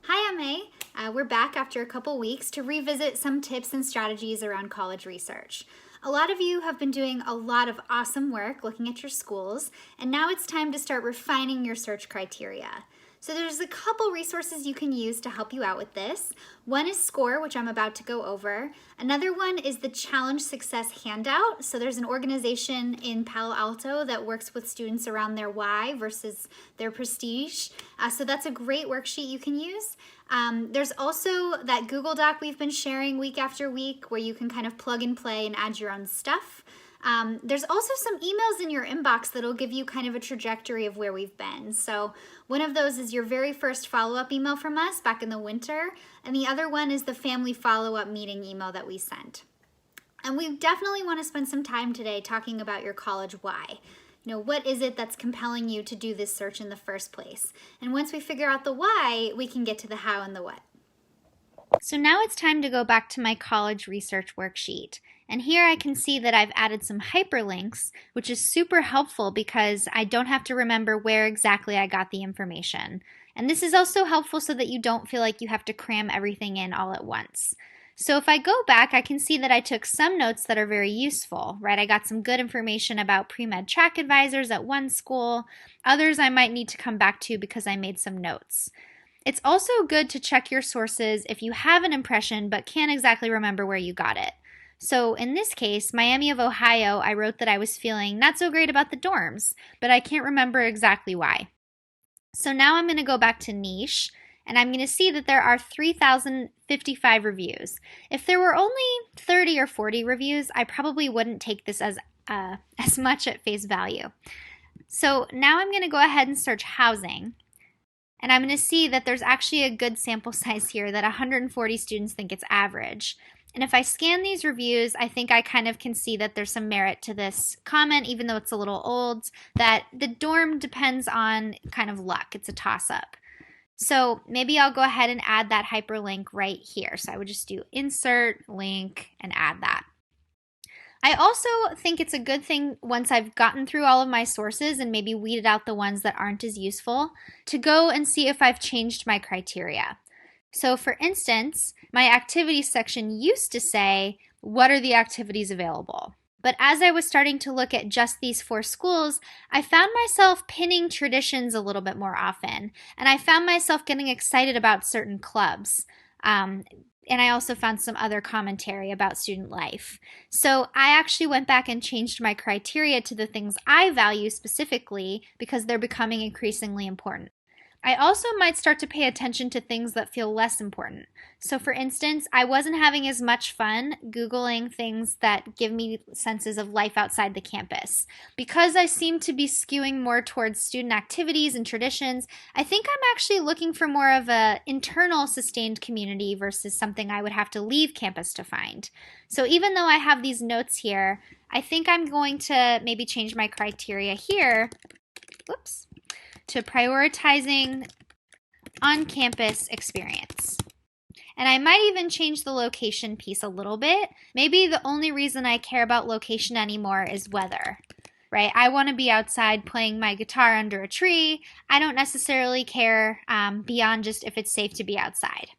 Hi, MA. We're back after a couple weeks to revisit some tips and strategies around college research. A lot of you have been doing a lot of awesome work looking at your schools, and now it's time to start refining your search criteria. So there's a couple resources you can use to help you out with this. One is SCOIR, which I'm about to go over. Another one is the Challenge Success Handout. So there's an organization in Palo Alto that works with students around their why versus their prestige. So that's a great worksheet you can use. There's also that Google Doc we've been sharing week after week where you can kind of plug and play and add your own stuff. There's also some emails in your inbox that'll give you kind of a trajectory of where we've been. So one of those is your very first follow-up email from us back in the winter, and the other one is the family follow-up meeting email that we sent. And we definitely want to spend some time today talking about your college why. What is it that's compelling you to do this search in the first place? And once we figure out the why, we can get to the how and the what. So now it's time to go back to my college research worksheet. And here I can see that I've added some hyperlinks, which is super helpful because I don't have to remember where exactly I got the information. And this is also helpful so that you don't feel like you have to cram everything in all at once. So if I go back, I can see that I took some notes that are very useful, right? I got some good information about pre-med track advisors at one school. Others I might need to come back to because I made some notes. It's also good to check your sources if you have an impression but can't exactly remember where you got it. So in this case, Miami of Ohio, I wrote that I was feeling not so great about the dorms, but I can't remember exactly why. So now I'm going to go back to niche, and I'm going to see that there are 3,055 reviews. If there were only 30 or 40 reviews, I probably wouldn't take this as much at face value. So now I'm going to go ahead and search housing. And I'm going to see that there's actually a good sample size here, that 140 students think it's average. And if I scan these reviews, I think I kind of can see that there's some merit to this comment, even though it's a little old, that the dorm depends on kind of luck. It's a toss-up. So maybe I'll go ahead and add that hyperlink right here. So I would just do insert, link, and add that. I also think it's a good thing once I've gotten through all of my sources and maybe weeded out the ones that aren't as useful to go and see if I've changed my criteria. So for instance, my activities section used to say, what are the activities available? But as I was starting to look at just these 4 schools, I found myself pinning traditions a little bit more often. And I found myself getting excited about certain clubs. And I also found some other commentary about student life. So I actually went back and changed my criteria to the things I value specifically because they're becoming increasingly important. I also might start to pay attention to things that feel less important. So for instance, I wasn't having as much fun Googling things that give me senses of life outside the campus. Because I seem to be skewing more towards student activities and traditions, I think I'm actually looking for more of an internal sustained community versus something I would have to leave campus to find. So even though I have these notes here, I think I'm going to maybe change my criteria here. Whoops. To prioritizing on-campus experience. And I might even change the location piece a little bit. Maybe the only reason I care about location anymore is weather, right? I want to be outside playing my guitar under a tree. I don't necessarily care beyond just if it's safe to be outside.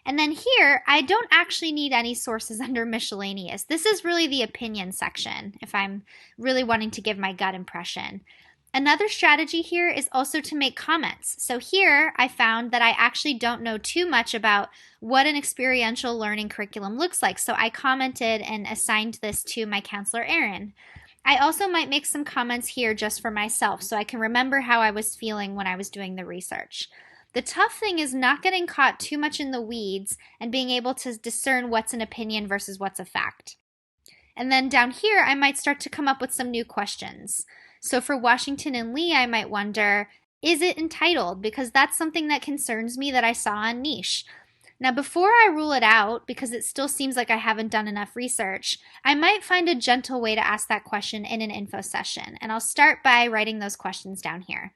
And then here, I don't actually need any sources under miscellaneous. This is really the opinion section if I'm really wanting to give my gut impression. Another strategy here is also to make comments. So here I found that I actually don't know too much about what an experiential learning curriculum looks like. So I commented and assigned this to my counselor, Erin. I also might make some comments here just for myself so I can remember how I was feeling when I was doing the research. The tough thing is not getting caught too much in the weeds and being able to discern what's an opinion versus what's a fact. And then down here, I might start to come up with some new questions. So for Washington and Lee, I might wonder, is it entitled? Because that's something that concerns me that I saw on niche. Now, before I rule it out, because it still seems like I haven't done enough research, I might find a gentle way to ask that question in an info session. And I'll start by writing those questions down here.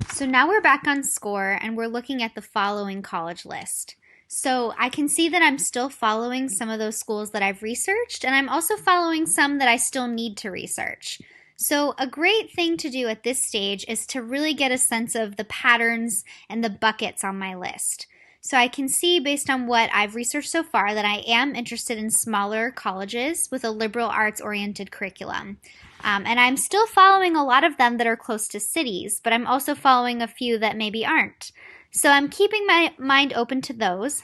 So now we're back on SCOIR and we're looking at the following college list. So I can see that I'm still following some of those schools that I've researched, and I'm also following some that I still need to research. So a great thing to do at this stage is to really get a sense of the patterns and the buckets on my list. So I can see based on what I've researched so far that I am interested in smaller colleges with a liberal arts oriented curriculum. And I'm still following a lot of them that are close to cities, but I'm also following a few that maybe aren't. So I'm keeping my mind open to those.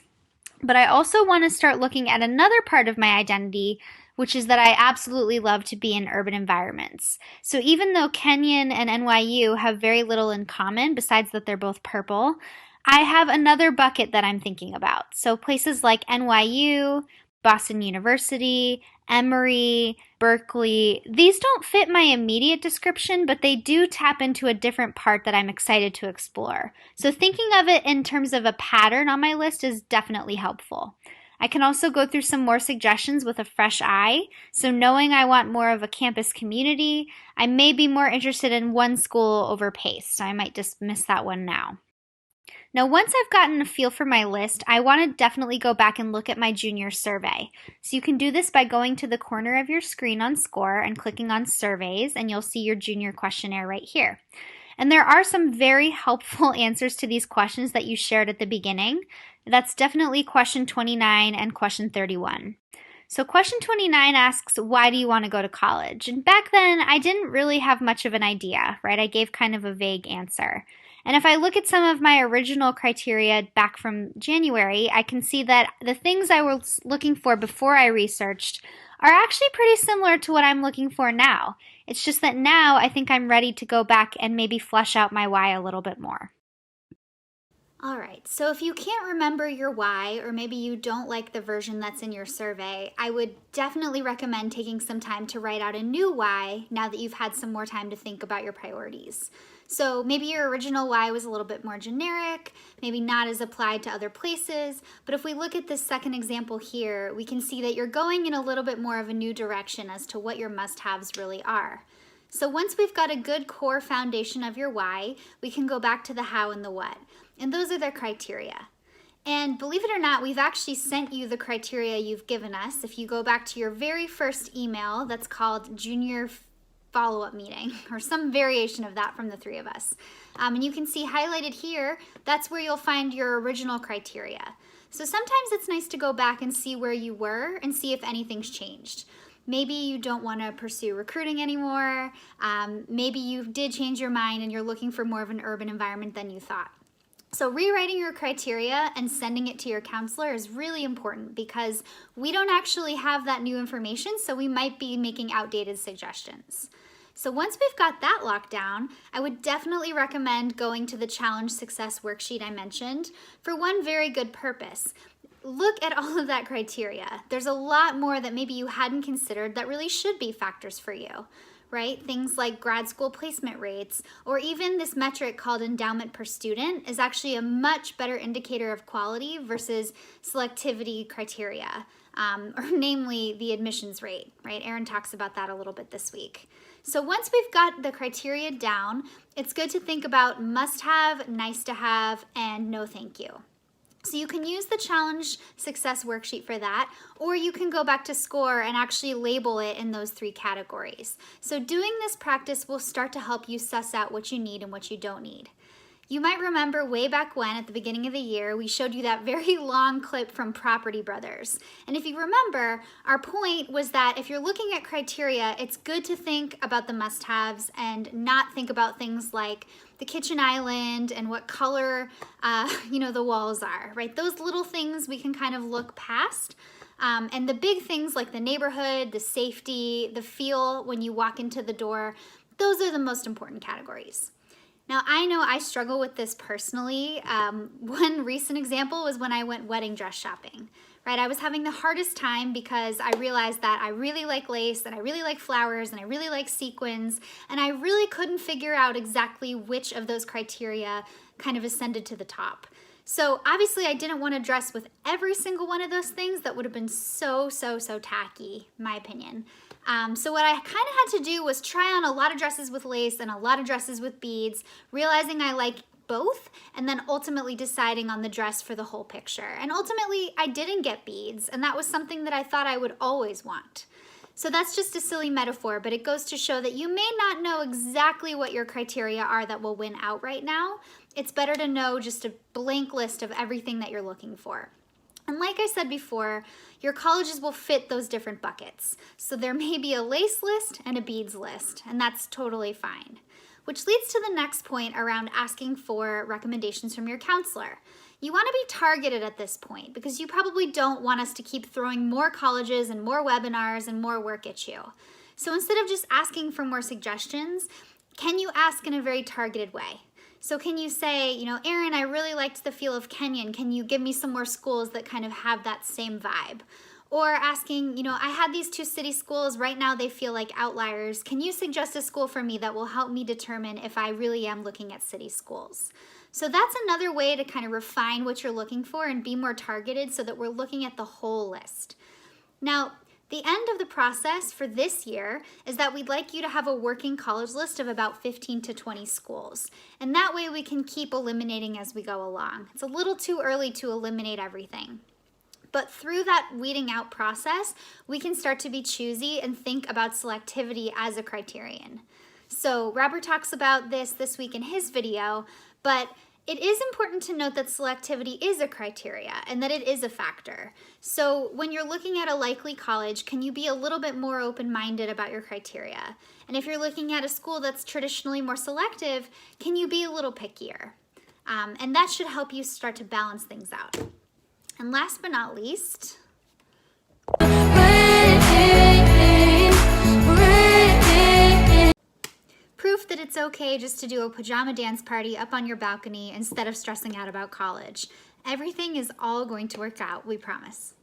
But I also want to start looking at another part of my identity, which is that I absolutely love to be in urban environments. So even though Kenyon and NYU have very little in common, besides that they're both purple, I have another bucket that I'm thinking about. So places like NYU, Boston University, Emory, Berkeley, these don't fit my immediate description, but they do tap into a different part that I'm excited to explore. So thinking of it in terms of a pattern on my list is definitely helpful. I can also go through some more suggestions with a fresh eye. So knowing I want more of a campus community, I may be more interested in one school over Pace, so I might dismiss that one now. Now, once I've gotten a feel for my list, I want to definitely go back and look at my junior survey. So you can do this by going to the corner of your screen on SCOIR and clicking on Surveys, and you'll see your junior questionnaire right here. And there are some very helpful answers to these questions that you shared at the beginning. That's definitely question 29 and question 31. So question 29 asks, why do you want to go to college? And back then, I didn't really have much of an idea, right? I gave kind of a vague answer. And if I look at some of my original criteria back from January, I can see that the things I was looking for before I researched are actually pretty similar to what I'm looking for now. It's just that now I think I'm ready to go back and maybe flesh out my why a little bit more. All right, so if you can't remember your why, or maybe you don't like the version that's in your survey, I would definitely recommend taking some time to write out a new why now that you've had some more time to think about your priorities. So maybe your original why was a little bit more generic, maybe not as applied to other places, but if we look at this second example here, we can see that you're going in a little bit more of a new direction as to what your must-haves really are. So once we've got a good core foundation of your why, we can go back to the how and the what. And those are the criteria. And believe it or not, we've actually sent you the criteria you've given us. If you go back to your very first email, that's called Junior Follow-Up Meeting, or some variation of that from the three of us. And you can see highlighted here, that's where you'll find your original criteria. So sometimes it's nice to go back and see where you were and see if anything's changed. Maybe you don't want to pursue recruiting anymore. Maybe you did change your mind and you're looking for more of an urban environment than you thought. So rewriting your criteria and sending it to your counselor is really important because we don't actually have that new information, so we might be making outdated suggestions. So once we've got that locked down, I would definitely recommend going to the Challenge Success worksheet I mentioned for one very good purpose. Look at all of that criteria. There's a lot more that maybe you hadn't considered that really should be factors for you, right? Things like grad school placement rates, or even this metric called endowment per student is actually a much better indicator of quality versus selectivity criteria, or namely the admissions rate, right? Erin talks about that a little bit this week. So once we've got the criteria down, it's good to think about must have, nice to have, and no thank you. So you can use the Challenge Success worksheet for that, or you can go back to SCOIR and actually label it in those three categories. So doing this practice will start to help you suss out what you need and what you don't need. You might remember way back when, at the beginning of the year, we showed you that very long clip from Property Brothers. And if you remember, our point was that if you're looking at criteria, it's good to think about the must-haves and not think about things like the kitchen island and what color, the walls are, right? Those little things we can kind of look past. And the big things like the neighborhood, the safety, the feel when you walk into the door, those are the most important categories. Now, I know I struggle with this personally. One recent example was when I went wedding dress shopping, right? I was having the hardest time because I realized that I really like lace and I really like flowers and I really like sequins, and I really couldn't figure out exactly which of those criteria kind of ascended to the top. So obviously I didn't want to dress with every single one of those things. That would have been so tacky, in my opinion. So what I kind of had to do was try on a lot of dresses with lace and a lot of dresses with beads, realizing I like both, and then ultimately deciding on the dress for the whole picture. And ultimately, I didn't get beads, and that was something that I thought I would always want. So that's just a silly metaphor, but it goes to show that you may not know exactly what your criteria are that will win out right now. It's better to know just a blank list of everything that you're looking for. And like I said before, your colleges will fit those different buckets. So there may be a lace list and a beads list, and that's totally fine. Which leads to the next point around asking for recommendations from your counselor. You want to be targeted at this point because you probably don't want us to keep throwing more colleges and more webinars and more work at you. So instead of just asking for more suggestions, can you ask in a very targeted way? So can you say, Erin, I really liked the feel of Kenyon. Can you give me some more schools that kind of have that same vibe? Or asking, I had these 2 city schools, right now they feel like outliers. Can you suggest a school for me that will help me determine if I really am looking at city schools? So that's another way to kind of refine what you're looking for and be more targeted so that we're looking at the whole list. Now, the end of the process for this year is that we'd like you to have a working college list of about 15 to 20 schools. And that way we can keep eliminating as we go along. It's a little too early to eliminate everything. But through that weeding out process, we can start to be choosy and think about selectivity as a criterion. So Robert talks about this week in his video, but it is important to note that selectivity is a criteria and that it is a factor. So when you're looking at a likely college, can you be a little bit more open-minded about your criteria? And if you're looking at a school that's traditionally more selective, can you be a little pickier? And that should help you start to balance things out. And last but not least, proof that it's okay just to do a pajama dance party up on your balcony instead of stressing out about college. Everything is all going to work out, we promise.